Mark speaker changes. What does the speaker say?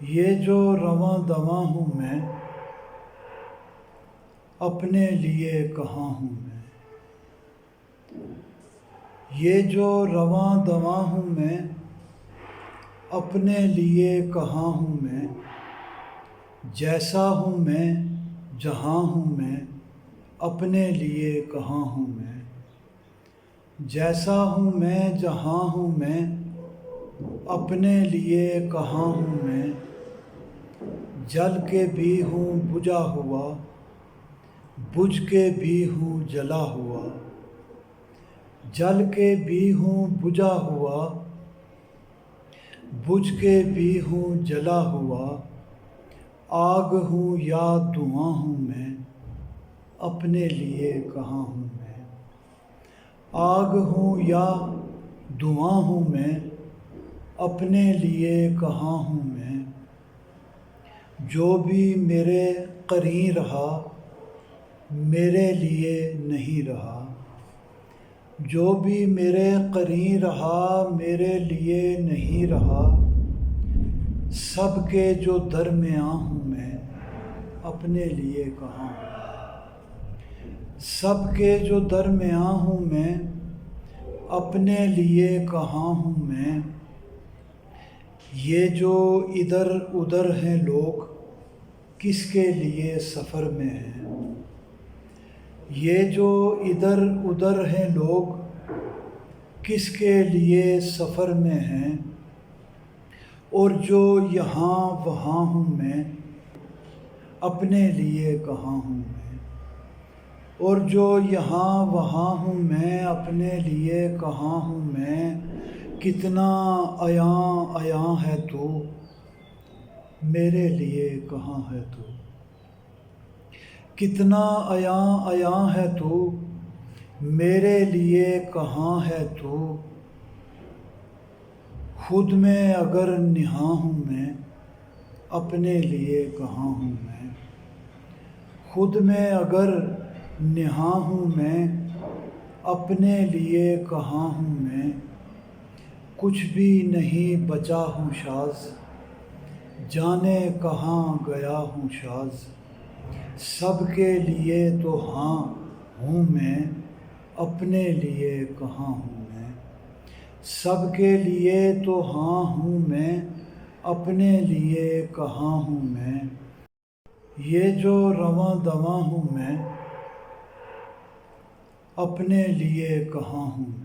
Speaker 1: یہ جو رواں دواں ہوں میں، اپنے لیے کہاں ہوں میں۔ یہ جو رواں دواں ہوں میں، اپنے لیے کہاں ہوں میں۔ جیسا ہوں میں جہاں ہوں میں، اپنے لیے کہاں ہوں میں۔ جیسا ہوں میں جہاں ہوں میں، اپنے لیے کہاں ہوں میں۔ جل کے بھی ہوں بجھا ہوا، بجھ کے بھی ہوں جلا ہوا۔ جل کے بھی ہوں بجھا ہوا، بجھ کے بھی ہوں جلا ہوا۔ آگ ہوں یا دھواں ہوں میں، اپنے لیے کہاں ہوں میں۔ آگ ہوں یا دھواں ہوں میں، اپنے لیے کہاں ہوں میں۔ جو بھی میرے قرین رہا، میرے لیے نہیں رہا۔ جو بھی میرے قرین رہا، میرے لیے نہیں رہا۔ سب کے جو درمیاں ہوں میں، اپنے لیے کہاں ہوں۔ سب کے جو درمیاں ہوں میں، اپنے لیے کہاں ہوں میں۔ یہ جو ادھر ادھر ہیں لوگ، کس کے لیے سفر میں ہیں۔ یہ جو ادھر ادھر ہیں لوگ، کس کے لیے سفر میں ہیں۔ اور جو یہاں وہاں ہوں میں، اپنے لیے کہاں ہوں میں۔ اور جو یہاں وہاں ہوں میں، اپنے لیے کہاں ہوں میں۔ کتنا عیاں عیاں ہے تو، میرے لیے کہاں ہے تو۔ کتنا عیاں عیاں ہے تو، میرے لیے کہاں ہے تو۔ خود میں اگر نہاں ہوں میں، اپنے لیے کہاں ہوں میں۔ خود میں اگر نہاں ہوں میں، اپنے لیے کہاں ہوں میں۔ کچھ بھی نہیں بچا ہوں شاذ، جانے کہاں گیا ہوں شاذ۔ سب کے لیے تو ہاں ہوں میں، اپنے لیے کہاں ہوں میں۔ سب کے لیے تو ہاں ہوں میں، اپنے لیے کہاں ہوں میں۔ یہ جو رواں دواں ہوں میں، اپنے لیے کہاں ہوں میں۔